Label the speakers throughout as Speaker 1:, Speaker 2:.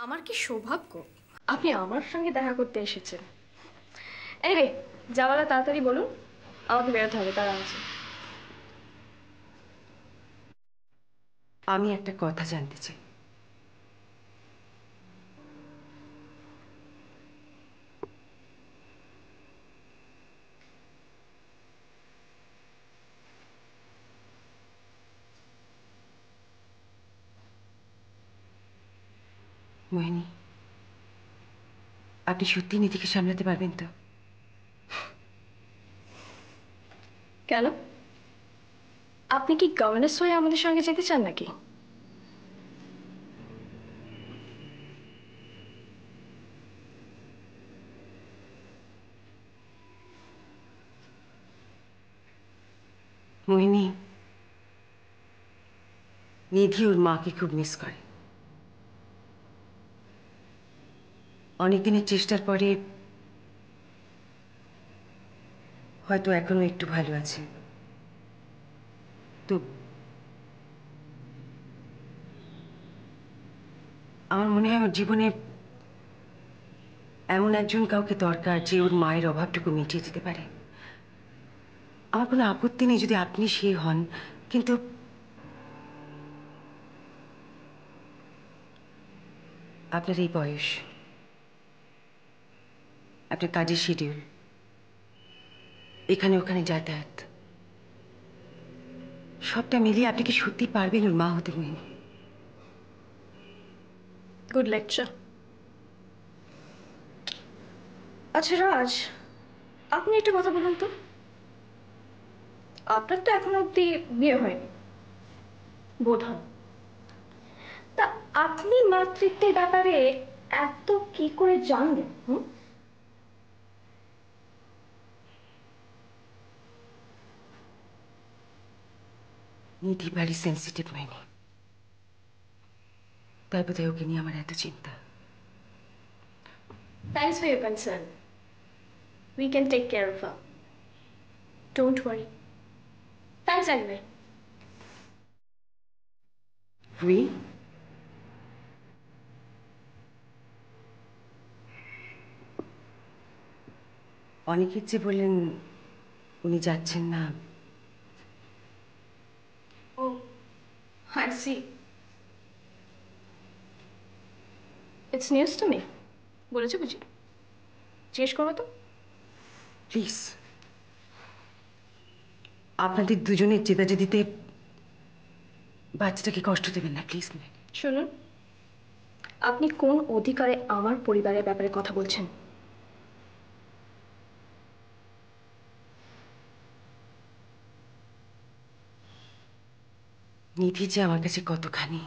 Speaker 1: আমার কি সৌভাগ্য আপনি আমার সঙ্গে দেখা করতে এসেছেন। এনিওয়ে, যাওয়ালা তাড়াতাড়ি বলুন, আমাকে বেরোতে হবে, তারা আছে।
Speaker 2: আমি একটা কথা জানতে চাই। মোহিনী, আপনি সত্যি নীতিকে সামলাতে পারবেন তো?
Speaker 1: কেন, আপনি কি গভর্নেন্স হয়ে আমাদের সঙ্গে যেতে চান নাকি?
Speaker 2: মোহিনী, নিধি ওর মাকে খুব মিস করে। অনেকদিনের চেষ্টার পরে হয়তো এখনো একটু ভালো আছে। তো আমার মনে হয় ওর জীবনে এমন একজন কাউকে দরকার যে ওর মায়ের অভাবটুকু মিটিয়ে দিতে পারে। আমার কোনো আপত্তি নেই যদি আপনি সে হন, কিন্তু আপনার এই বয়স, আপনার কাজের শিডিউল, এখানে ওখানে যাতায়াত, সবটা মিলিয়ে আপনি কি সত্যি পারবেন ওর মা হতে? মোহিনী,
Speaker 1: গুড লেকচার। আচ্ছা রাজ, আপনি একটা কথা বলুন তো, আপনার তো এখনো অব্দি বিয়ে হয়নি বোধ হয়, তা আপনি মাতৃত্বের ব্যাপারে এত কি করে জানলেন?
Speaker 2: নিধি ভারী সেন্সিটিভ। মোহিনী, তাই বোধহয় ওকে নিয়ে আমার এত চিন্তা।
Speaker 1: Thanks for your concern. We can take care of her. Don't worry. Thanks anyway.
Speaker 2: We, অনেকের যে বললেন উনি যাচ্ছেন না।
Speaker 1: Oh, I see. It's news to me. বলেছে বুঝি? জিজ্ঞেস করবো তো?
Speaker 2: প্লিজ, আপনাদের দুজনের জেদাজেদিতে বাচ্চাটাকে কষ্ট দেবেন না, প্লিজ।
Speaker 1: শুনুন, আপনি কোন অধিকারে আমার পরিবারের ব্যাপারে কথা বলছেন?
Speaker 2: নিধি যে আমার কাছে কতখানি,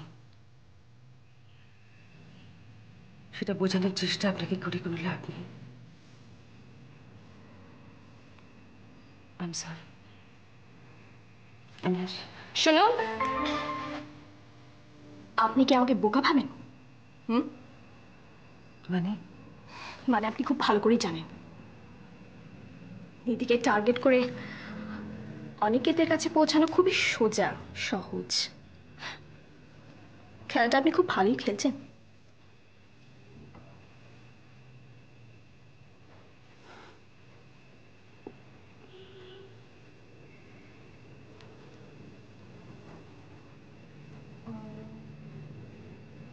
Speaker 2: সেটা বোঝানোর চেষ্টা আপনাকে করে কোনো লাভ নেই। I am sorry. আমি আসি।
Speaker 1: শুনুন, আপনি কি আমাকে বোকা ভাবেন?
Speaker 2: মানে?
Speaker 1: মানে আপনি খুব ভালো করেই জানেন নিধিকে টার্গেট করে অনিকেতের কাছে পৌঁছানো খুবই সোজা, সহজ। খেলাটা আপনি খুব ভালোই খেলছেন।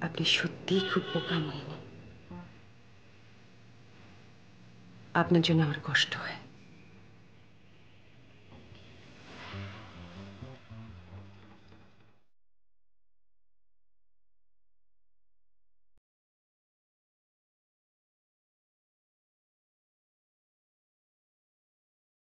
Speaker 2: আপনি সত্যিই খুব বোকা মোহিনী। আপনার জন্য আমার কষ্ট হয়।